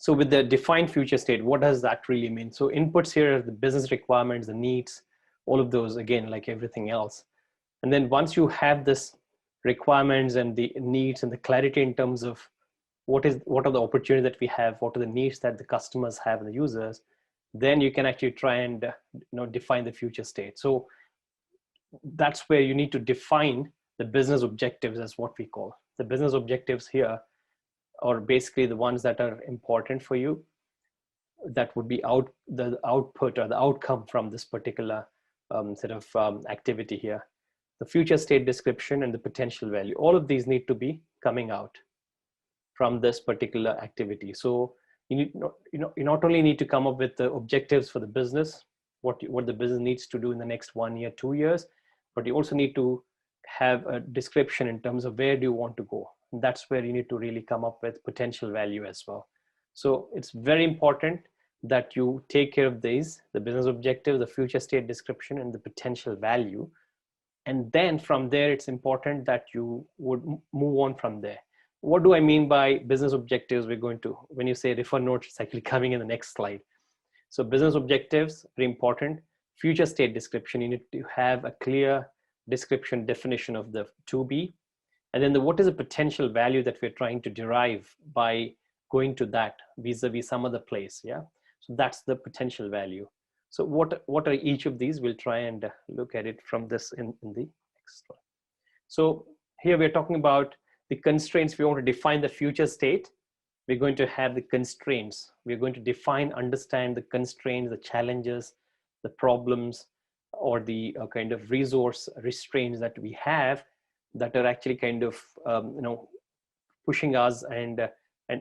So with the defined future state, what does that really mean? So inputs here are the business requirements, the needs, all of those, again, like everything else. And then once you have this requirements and the needs and the clarity in terms of what are the opportunities that we have, what are the needs that the customers have and the users, then you can actually try and define the future state. So that's where you need to define the business objectives, as what we call the business objectives here, or basically the ones that are important for you, that would be the output or the outcome from this particular activity here. The future state description and the potential value, all of these need to be coming out from this particular activity. So you not only need to come up with the objectives for the business, what the business needs to do in the next 1 year, 2 years, but you also need to have a description in terms of where do you want to go. And that's where you need to really come up with potential value as well. So it's very important that you take care of these, the business objective, the future state description, and the potential value. And then from there, it's important that you would move on from there. What do I mean by business objectives? We're going to, when you say refer notes, it's actually coming in the next slide. So business objectives, very important. Future state description, you need to have a clear description, definition of the to be. And then what is the potential value that we're trying to derive by going to that vis-a-vis some other place, yeah? So that's the potential value. So what are each of these? We'll try and look at it from this in the next slide. So here we're talking about the constraints. We want to define the future state. We're going to have the constraints. We're going to define, understand the constraints, the challenges, the problems, or the kind of resource restraints that we have that are actually kind of pushing us and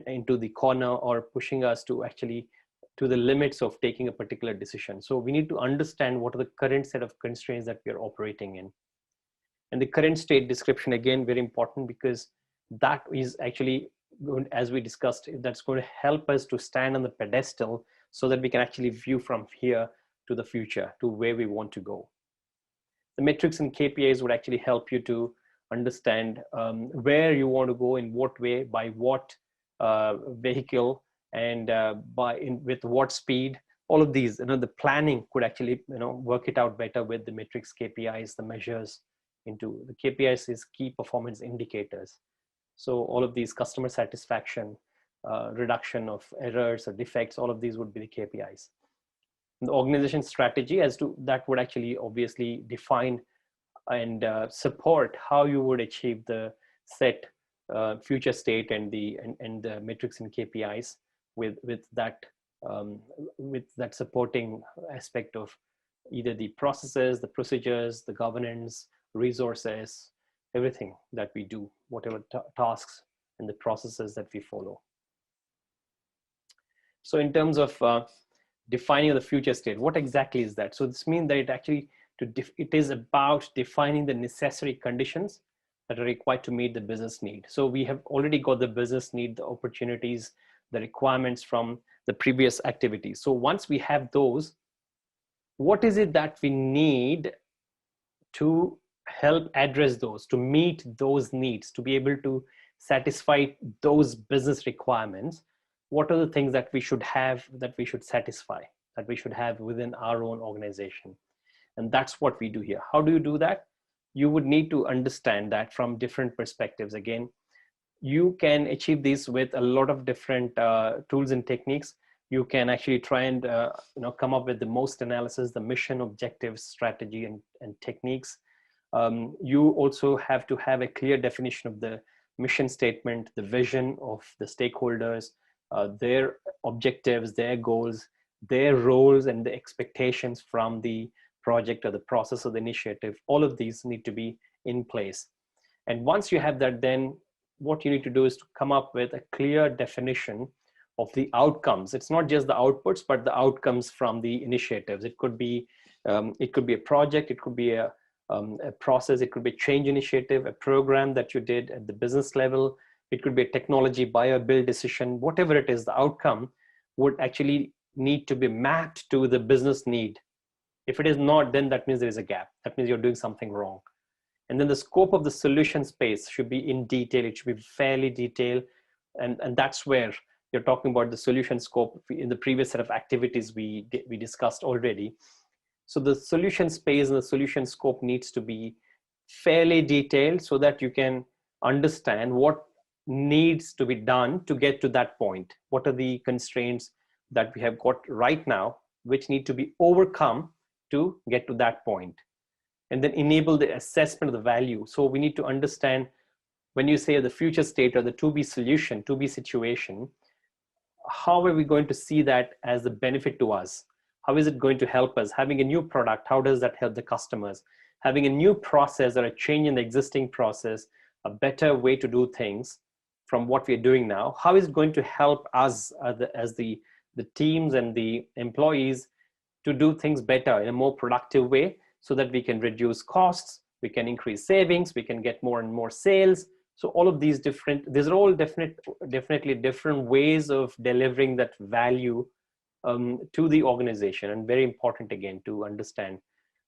into the corner, or pushing us to actually to the limits of taking a particular decision. So we need to understand what are the current set of constraints that we are operating in. And the current state description, again, very important, because that is actually going, as we discussed, that's going to help us to stand on the pedestal so that we can actually view from here to the future, to where we want to go. The metrics and KPIs would actually help you to understand where you want to go, in what way, by what vehicle, and with what speed. All of these, the planning could actually work it out better with the metrics, KPIs, the measures. Into the KPIs is key performance indicators. So all of these, customer satisfaction, reduction of errors or defects, all of these would be the KPIs. And the organization strategy, as to that, would actually obviously define and support how you would achieve the set future state and the metrics and KPIs with that supporting aspect of either the processes, the procedures, the governance, resources, everything that we do, whatever tasks and the processes that we follow. So in terms of defining the future state, what exactly is that? So this means that it is about defining the necessary conditions that are required to meet the business need. So we have already got the business need, the opportunities, the requirements from the previous activities. So once we have those, what is it that we need to help address those, to meet those needs, to be able to satisfy those business requirements? What are the things that we should have, that we should satisfy, that we should have within our own organization? And that's what we do here. How do you do that? You would need to understand that from different perspectives. Again, you can achieve this with a lot of different tools and techniques. You can actually try and come up with the most analysis, the mission, objectives, strategy, and techniques. You also have to have a clear definition of the mission statement, the vision of the stakeholders, their objectives, their goals, their roles, and the expectations from the project or the process or the initiative. All of these need to be in place. And once you have that, then what you need to do is to come up with a clear definition of the outcomes. It's not just the outputs, but the outcomes from the initiatives. It could be a project, it could be a process, it could be a change initiative, a program that you did at the business level. It could be a technology buy or build decision. Whatever it is, the outcome would actually need to be mapped to the business need. If it is not, then that means there is a gap. That means you're doing something wrong. And then the scope of the solution space should be in detail. It should be fairly detailed. And that's where you're talking about the solution scope in the previous set of activities we discussed already. So the solution space and the solution scope needs to be fairly detailed so that you can understand what needs to be done to get to that point. What are the constraints that we have got right now, which need to be overcome to get to that point? And then enable the assessment of the value. So we need to understand, when you say the future state or the to be solution, to be situation, how are we going to see that as a benefit to us? How is it going to help us? Having a new product, how does that help the customers? Having a new process or a change in the existing process, a better way to do things from what we're doing now, how is it going to help us as the teams and the employees to do things better in a more productive way, so that we can reduce costs, we can increase savings, we can get more and more sales. So all of these these are all definitely different ways of delivering that value to the organization, and very important again to understand.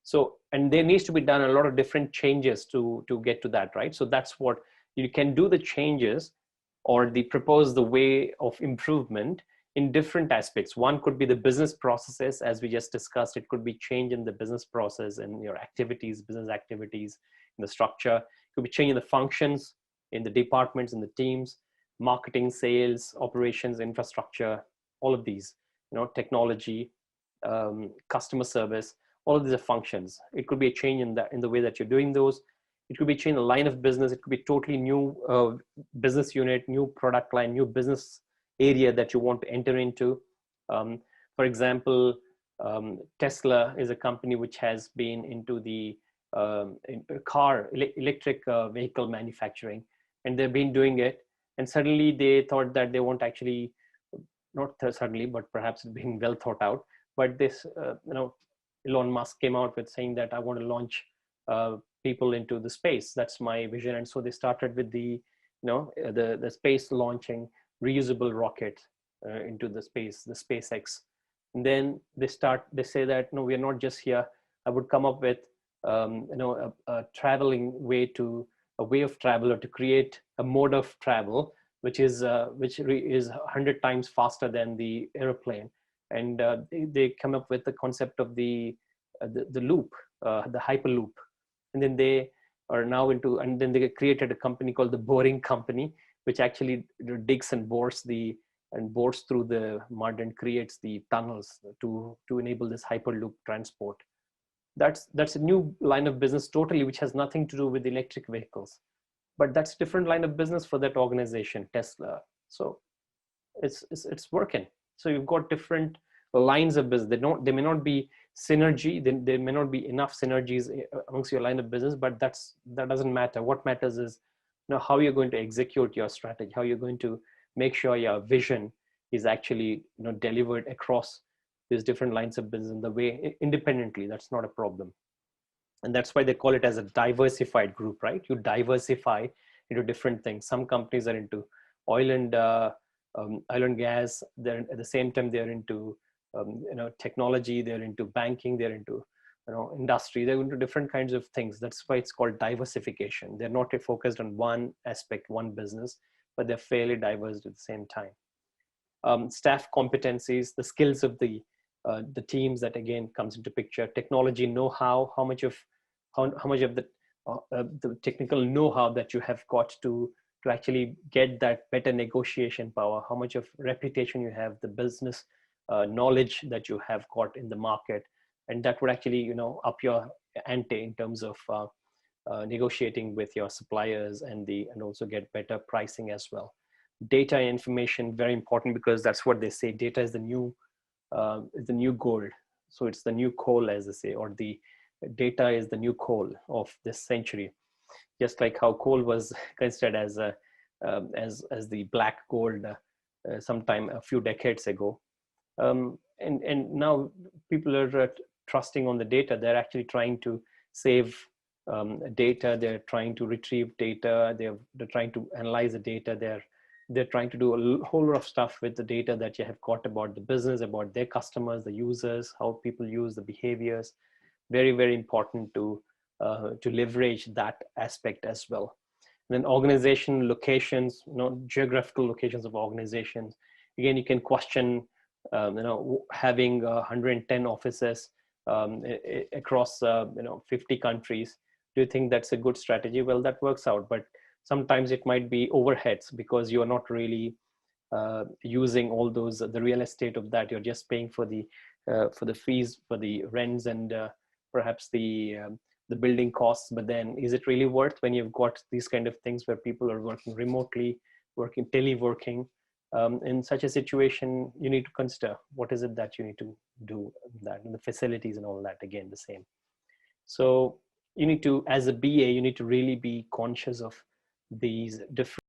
So, and there needs to be done a lot of different changes to get to that, right? So that's what you can do, the changes or propose the way of improvement in different aspects. One could be the business processes, as we just discussed. It could be change in the business process and your activities, business activities, in the structure. It could be change in the functions, in the departments, in the teams, marketing, sales, operations, infrastructure, all of these, technology, customer service, all of these are functions. It could be a change in the way that you're doing those. It could be change the line of business. It could be totally new business unit, new product line, new business area that you want to enter into. For example, Tesla is a company which has been into the electric vehicle manufacturing, and they've been doing it. And suddenly they thought that they won't actually, not suddenly, but perhaps it's been well thought out. But this, Elon Musk came out with saying that I want to launch people into the space. That's my vision. And so they started with the space launching reusable rocket into the space, the SpaceX. And then they say that, no, we are not just here. I would come up with, a traveling way a way of travel, or to create a mode of travel, which is 100 times faster than the airplane. And they come up with the concept of the loop, the hyperloop. And then they are now and then they created a company called the Boring Company, which actually digs and bores through the mud and creates the tunnels to enable this hyperloop transport. That's a new line of business totally, which has nothing to do with electric vehicles, but that's a different line of business for that organization, Tesla. So it's working. So you've got different lines of business. They may not be synergy. There may not be enough synergies amongst your line of business, but that doesn't matter. What matters is how you're going to execute your strategy, how you're going to make sure your vision is actually delivered across these different lines of business in the way independently. That's not a problem. And that's why they call it as a diversified group, right? You diversify into different things. Some companies are into oil and gas. They're at the same time they're into technology. They're into banking. They're into industry. They're into different kinds of things. That's why it's called diversification. They're not focused on one aspect, one business, but they're fairly diverse at the same time. Staff competencies, the skills of the teams, that again comes into picture. Technology know-how, how much of the technical know-how that you have got to actually get that better negotiation power, how much of reputation you have, the business knowledge that you have got in the market, and that would actually up your ante in terms of negotiating with your suppliers and also get better pricing as well. Data and information, very important, because that's what they say. Data is the new gold. So it's the new coal, as they say, or the data is the new coal of this century. Just like how coal was considered as the black gold sometime a few decades ago. And now people are trusting on the data. They're actually trying to save data. They're trying to retrieve data. They're trying to analyze the data. They're trying to do a whole lot of stuff with the data that you have got about the business, about their customers, the users, how people use the behaviors. Very, very important to leverage that aspect as well. And then organization locations, geographical locations of organizations, again, you can question, having 110 offices across 50 countries. Do you think that's a good strategy? Well, that works out, but sometimes it might be overheads because you're not really using all those, the real estate of that. You're just paying for the fees, for the rents, and perhaps the building costs. But then, is it really worth when you've got these kind of things where people are working remotely, working teleworking? In such a situation, you need to consider what is it that you need to do, that, and the facilities and all that, again, the same. So you need to, as a BA, you need to really be conscious of these different